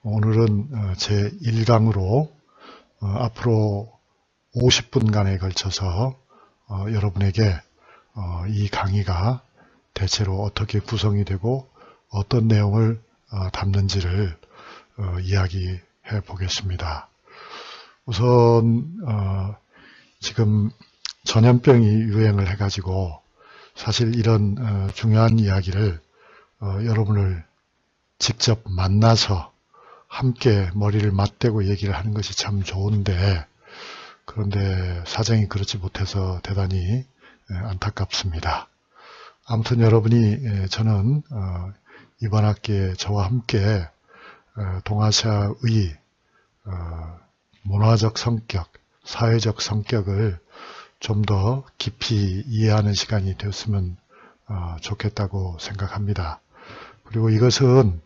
오늘은 제 1강으로 앞으로 50분간에 걸쳐서 여러분에게 이 강의가 대체로 어떻게 구성이 되고 어떤 내용을 담는지를 이야기해 보겠습니다. 우선 지금 전염병이 유행을 해가지고 사실 이런 중요한 이야기를 여러분을 직접 만나서 함께 머리를 맞대고 얘기를 하는 것이 참 좋은데, 그런데 사정이 그렇지 못해서 대단히 안타깝습니다. 아무튼 여러분이 저는 이번 학기에 저와 함께 동아시아의 문화적 성격, 사회적 성격을 좀 더 깊이 이해하는 시간이 되었으면 좋겠다고 생각합니다. 그리고 이것은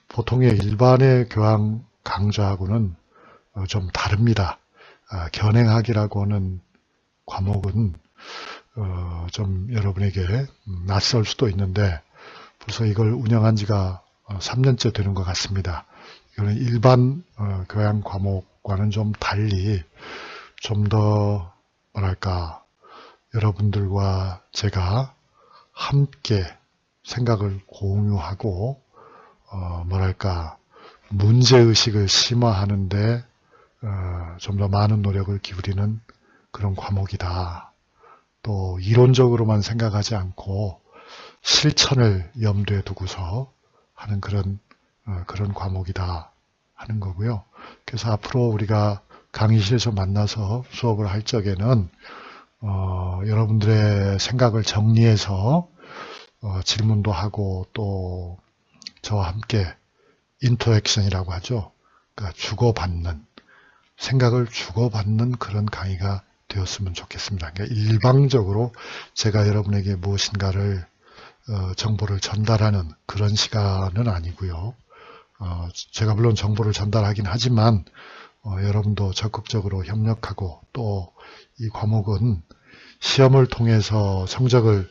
보통의 일반의 교양 강좌하고는 좀 다릅니다. 견행학이라고 하는 과목은 좀 여러분에게 낯설 수도 있는데 벌써 이걸 운영한 지가 3년째 되는 것 같습니다. 이거는 일반 교양 과목과는 좀 달리 좀 더 뭐랄까 여러분들과 제가 함께 생각을 공유하고 뭐랄까 문제의식을 심화하는데 좀 더 많은 노력을 기울이는 그런 과목이다. 또 이론적으로만 생각하지 않고 실천을 염두에 두고서 하는 그런 과목이다 하는 거고요. 그래서 앞으로 우리가 강의실에서 만나서 수업을 할 적에는 여러분들의 생각을 정리해서 질문도 하고 또 저와 함께 인터액션이라고 하죠. 그러니까 주고받는, 생각을 주고받는 그런 강의가 되었으면 좋겠습니다. 그러니까 일방적으로 제가 여러분에게 무엇인가를 정보를 전달하는 그런 시간은 아니고요. 제가 물론 정보를 전달하긴 하지만 여러분도 적극적으로 협력하고 또 이 과목은 시험을 통해서 성적을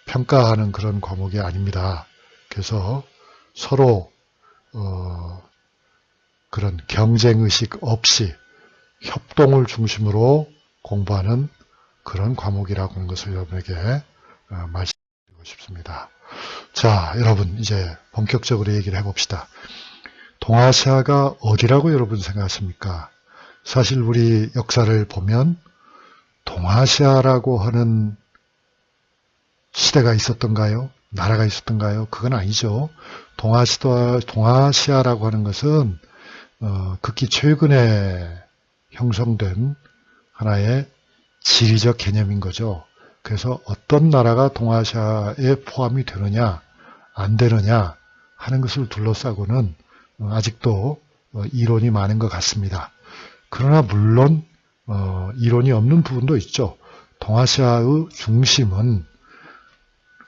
평가하는 그런 과목이 아닙니다. 그래서 서로 그런 경쟁의식 없이 협동을 중심으로 공부하는 그런 과목이라고 하는 것을 여러분에게 말씀드리고 싶습니다. 자, 여러분 이제 본격적으로 얘기를 해봅시다. 동아시아가 어디라고 여러분 생각하십니까? 사실 우리 역사를 보면 동아시아라고 하는 시대가 있었던가요? 나라가 있었던가요? 그건 아니죠. 동아시아라고 하는 것은 극히 최근에 형성된 하나의 지리적 개념인 거죠. 그래서 어떤 나라가 동아시아에 포함이 되느냐 안 되느냐 하는 것을 둘러싸고는 아직도 이론이 많은 것 같습니다. 그러나 물론 이론이 없는 부분도 있죠. 동아시아의 중심은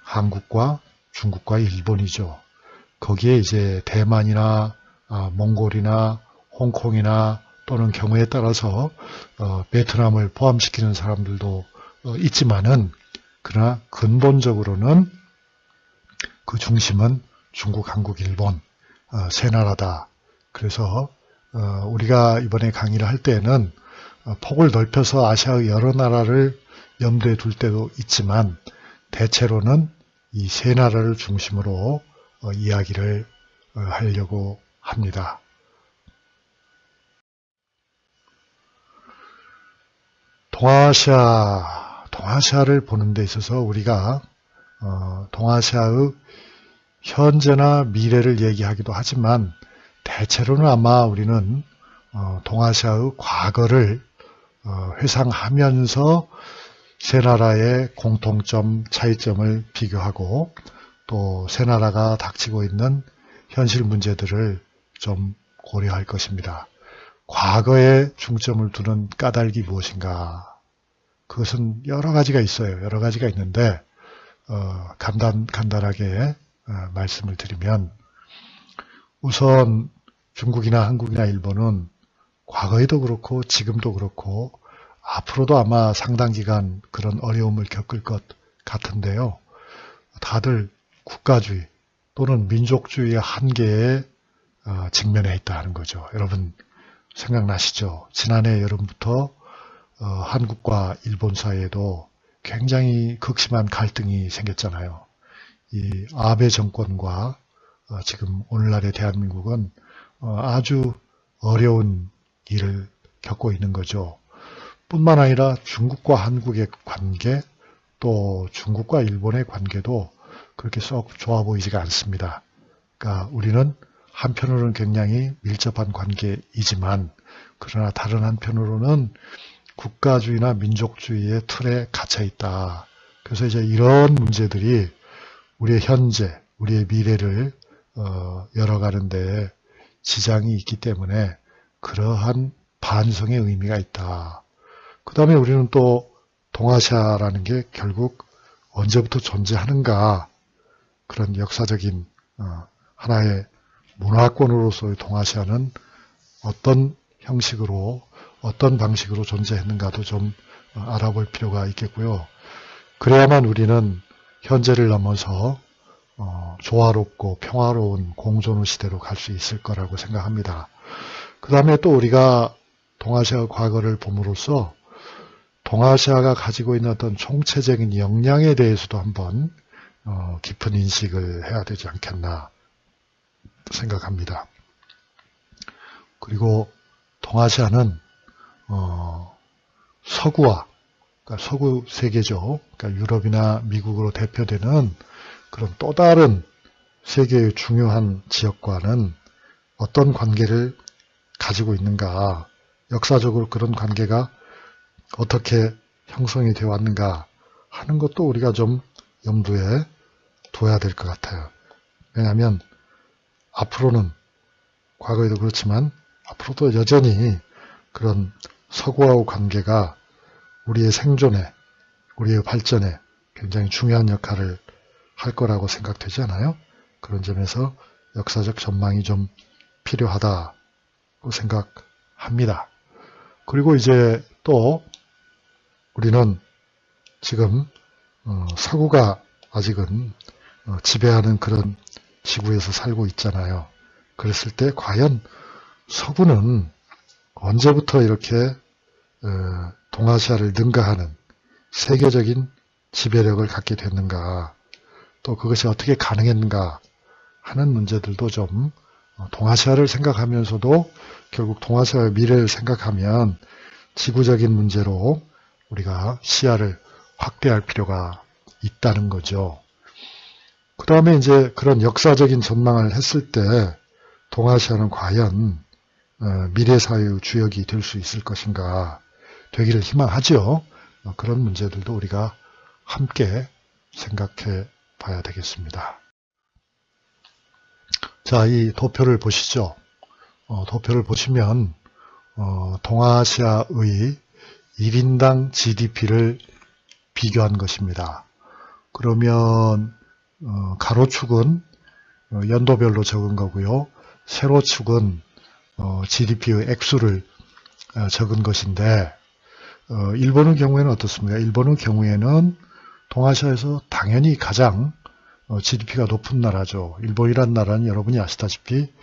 한국과 중국과 일본이죠. 거기에 이제 대만이나 몽골이나 홍콩이나 또는 경우에 따라서 베트남을 포함시키는 사람들도 있지만은 그러나 근본적으로는 그 중심은 중국, 한국, 일본 세 나라다. 그래서 우리가 이번에 강의를 할 때에는 폭을 넓혀서 아시아의 여러 나라를 염두에 둘 때도 있지만 대체로는 이 세 나라를 중심으로 이야기를 하려고 합니다. 동아시아를 보는 데 있어서 우리가 동아시아의 현재나 미래를 얘기하기도 하지만 대체로는 아마 우리는 동아시아의 과거를 회상하면서 세 나라의 공통점, 차이점을 비교하고 또 세 나라가 닥치고 있는 현실 문제들을 좀 고려할 것입니다. 과거에 중점을 두는 까닭이 무엇인가? 그것은 여러 가지가 있어요. 여러 가지가 있는데 간단하게 말씀을 드리면 우선 중국이나 한국이나 일본은 과거에도 그렇고 지금도 그렇고 앞으로도 아마 상당 기간 그런 어려움을 겪을 것 같은데요. 다들 국가주의 또는 민족주의의 한계에 직면해 있다 하는 거죠. 여러분 생각나시죠? 지난해 여름부터 한국과 일본 사이에도 굉장히 극심한 갈등이 생겼잖아요. 이 아베 정권과 지금 오늘날의 대한민국은 아주 어려운 일을 겪고 있는 거죠. 뿐만 아니라 중국과 한국의 관계, 또 중국과 일본의 관계도 그렇게 썩 좋아 보이지가 않습니다. 그러니까 우리는 한편으로는 굉장히 밀접한 관계이지만, 그러나 다른 한편으로는 국가주의나 민족주의의 틀에 갇혀 있다. 그래서 이제 이런 문제들이 우리의 현재, 우리의 미래를 열어가는 데 지장이 있기 때문에 그러한 반성의 의미가 있다. 그 다음에 우리는 또 동아시아라는 게 결국 언제부터 존재하는가, 그런 역사적인 하나의 문화권으로서의 동아시아는 어떤 형식으로, 어떤 방식으로 존재했는가도 좀 알아볼 필요가 있겠고요. 그래야만 우리는 현재를 넘어서 조화롭고 평화로운 공존의 시대로 갈 수 있을 거라고 생각합니다. 그 다음에 또 우리가 동아시아 과거를 봄으로써 동아시아가 가지고 있는 어떤 총체적인 역량에 대해서도 한번 깊은 인식을 해야 되지 않겠나 생각합니다. 그리고 동아시아는 서구와, 그러니까 서구 세계죠. 그러니까 유럽이나 미국으로 대표되는 그런 또 다른 세계의 중요한 지역과는 어떤 관계를 가지고 있는가, 역사적으로 그런 관계가 어떻게 형성이 되어 왔는가 하는 것도 우리가 좀 염두에 둬야 될 것 같아요. 왜냐하면 앞으로는, 과거에도 그렇지만 앞으로도 여전히 그런 서구와의 관계가 우리의 생존에, 우리의 발전에 굉장히 중요한 역할을 할 거라고 생각되지 않아요? 그런 점에서 역사적 전망이 좀 필요하다고 생각합니다. 그리고 이제 또 우리는 지금 서구가 아직은 지배하는 그런 지구에서 살고 있잖아요. 그랬을 때 과연 서구는 언제부터 이렇게 동아시아를 능가하는 세계적인 지배력을 갖게 됐는가, 또 그것이 어떻게 가능했는가 하는 문제들도 좀 동아시아를 생각하면서도 결국 동아시아의 미래를 생각하면 지구적인 문제로 우리가 시야를 확대할 필요가 있다는 거죠. 그 다음에 이제 그런 역사적인 전망을 했을 때 동아시아는 과연 미래 사회의 주역이 될 수 있을 것인가, 되기를 희망하죠. 그런 문제들도 우리가 함께 생각해 봐야 되겠습니다. 자, 이 도표를 보시죠. 도표를 보시면 동아시아의 1인당 GDP를 비교한 것입니다. 그러면 가로축은 연도별로 적은 거고요. 세로축은 GDP의 액수를 적은 것인데, 일본의 경우에는 어떻습니까? 일본의 경우에는 동아시아에서 당연히 가장 GDP가 높은 나라죠. 일본이란 나라는 여러분이 아시다시피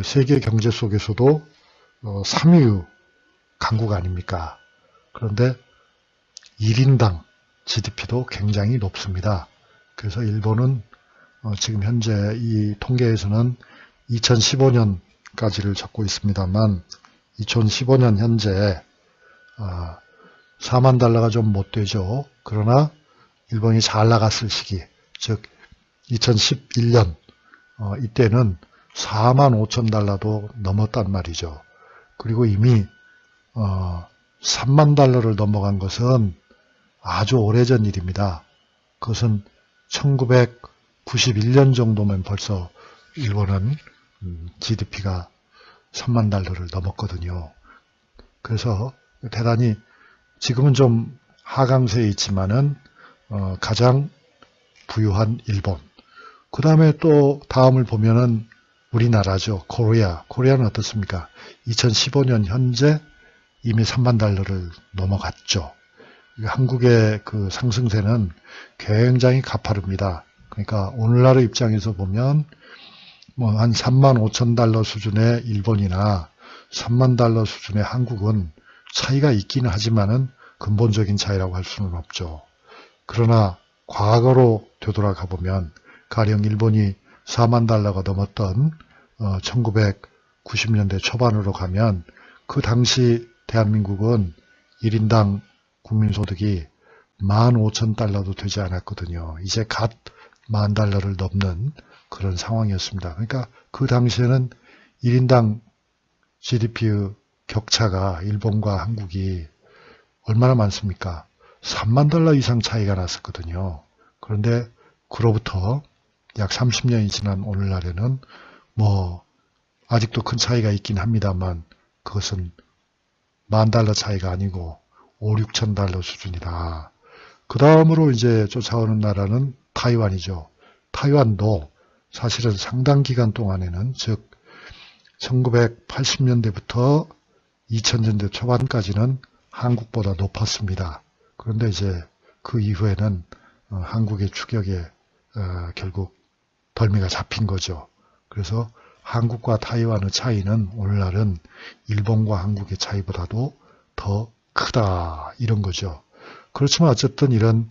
세계 경제 속에서도 3위 강국 아닙니까? 그런데 1인당 GDP도 굉장히 높습니다. 그래서 일본은 지금 현재 이 통계에서는 2015년까지를 적고 있습니다만 2015년 현재 4만 달러가 좀 못 되죠. 그러나 일본이 잘 나갔을 시기, 즉 2011년 이때는 4만 5천 달러도 넘었단 말이죠. 그리고 이미 3만 달러를 넘어간 것은 아주 오래전 일입니다. 그것은 1991년 정도면 벌써 일본은 GDP가 3만 달러를 넘었거든요. 그래서 대단히 지금은 좀 하강세에 있지만은 가장 부유한 일본. 그 다음에 또 다음을 보면은 우리나라죠. 코리아는 어떻습니까? 2015년 현재 이미 3만 달러를 넘어갔죠. 한국의 그 상승세는 굉장히 가파릅니다. 그러니까 오늘날의 입장에서 보면 뭐 한 3만 5천 달러 수준의 일본이나 3만 달러 수준의 한국은 차이가 있기는 하지만은 근본적인 차이라고 할 수는 없죠. 그러나 과거로 되돌아가 보면 가령 일본이 4만 달러가 넘었던 1990년대 초반으로 가면 그 당시 대한민국은 1인당 국민소득이 15,000달러도 되지 않았거든요. 이제 갓 10,000달러를 넘는 그런 상황이었습니다. 그러니까 그 당시에는 1인당 GDP의 격차가 일본과 한국이 얼마나 많습니까? 3만 달러 이상 차이가 났었거든요. 그런데 그로부터 약 30년이 지난 오늘날에는 뭐 아직도 큰 차이가 있긴 합니다만 그것은 10,000달러 차이가 아니고 5, 6천 달러 수준이다. 그 다음으로 이제 쫓아오는 나라는 타이완이죠. 타이완도 사실은 상당 기간 동안에는 즉 1980년대부터 2000년대 초반까지는 한국보다 높았습니다. 그런데 이제 그 이후에는 한국의 추격에 결국 덜미가 잡힌 거죠. 그래서 한국과 타이완의 차이는 오늘날은 일본과 한국의 차이보다도 더 크다 이런 거죠. 그렇지만 어쨌든 이런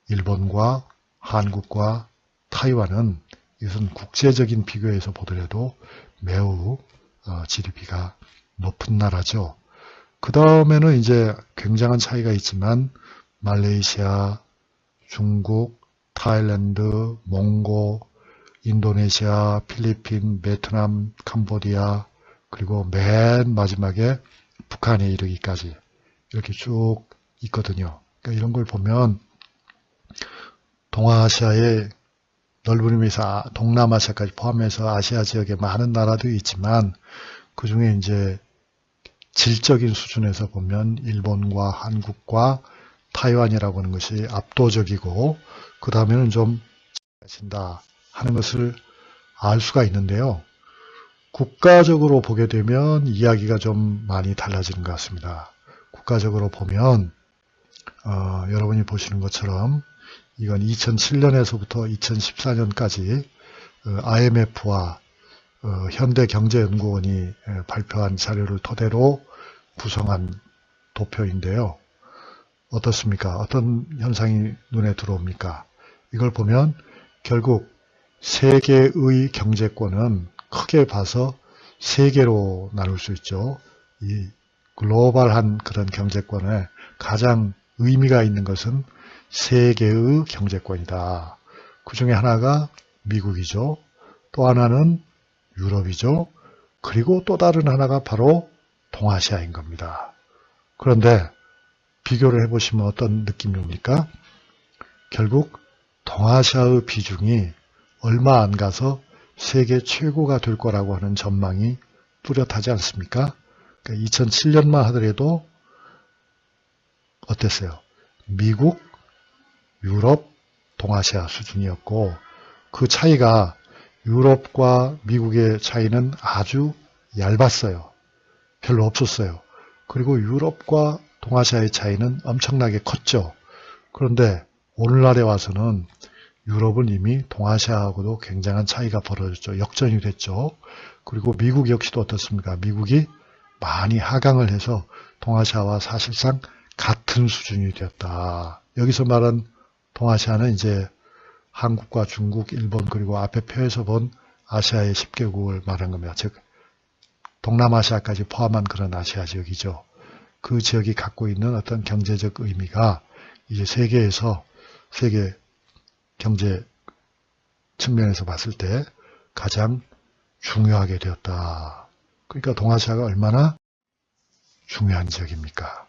일본과 한국과 타이완은 이것은 국제적인 비교에서 보더라도 매우 GDP가 높은 나라죠. 그 다음에는 이제 굉장한 차이가 있지만 말레이시아, 중국, 타일랜드, 몽고, 인도네시아, 필리핀, 베트남, 캄보디아 그리고 맨 마지막에 북한에 이르기까지 이렇게 쭉 있거든요. 그러니까 이런 걸 보면 동아시아의 넓은 의미에서 동남아시아까지 포함해서 아시아 지역에 많은 나라도 있지만 그 중에 이제 질적인 수준에서 보면 일본과 한국과 타이완이라고 하는 것이 압도적이고 그 다음에는 좀 잘하신다 하는 것을 알 수가 있는데요. 국가적으로 보게 되면 이야기가 좀 많이 달라지는 것 같습니다. 국가적으로 보면 여러분이 보시는 것처럼 이건 2007년에서부터 2014년까지 IMF와 현대경제연구원이 발표한 자료를 토대로 구성한 도표인데요. 어떻습니까? 어떤 현상이 눈에 들어옵니까? 이걸 보면 결국 세계의 경제권은 크게 봐서 세 개로 나눌 수 있죠. 이 글로벌한 그런 경제권에 가장 의미가 있는 것은 세계의 경제권이다. 그 중에 하나가 미국이죠. 또 하나는 유럽이죠. 그리고 또 다른 하나가 바로 동아시아인 겁니다. 그런데 비교를 해보시면 어떤 느낌이 옵니까? 결국 동아시아의 비중이 얼마 안 가서 세계 최고가 될 거라고 하는 전망이 뚜렷하지 않습니까? 그러니까 2007년만 하더라도 어땠어요? 미국, 유럽, 동아시아 수준이었고 그 차이가 유럽과 미국의 차이는 아주 얇았어요. 별로 없었어요. 그리고 유럽과 동아시아의 차이는 엄청나게 컸죠. 그런데 오늘날에 와서는 유럽은 이미 동아시아하고도 굉장한 차이가 벌어졌죠. 역전이 됐죠. 그리고 미국 역시도 어떻습니까? 미국이 많이 하강을 해서 동아시아와 사실상 같은 수준이 되었다. 여기서 말한 동아시아는 이제 한국과 중국, 일본 그리고 앞에 표에서 본 아시아의 10개국을 말한 겁니다. 즉 동남아시아까지 포함한 그런 아시아 지역이죠. 그 지역이 갖고 있는 어떤 경제적 의미가 이제 세계에서 세계 경제 측면에서 봤을 때 가장 중요하게 되었다. 그러니까 동아시아가 얼마나 중요한 지역입니까?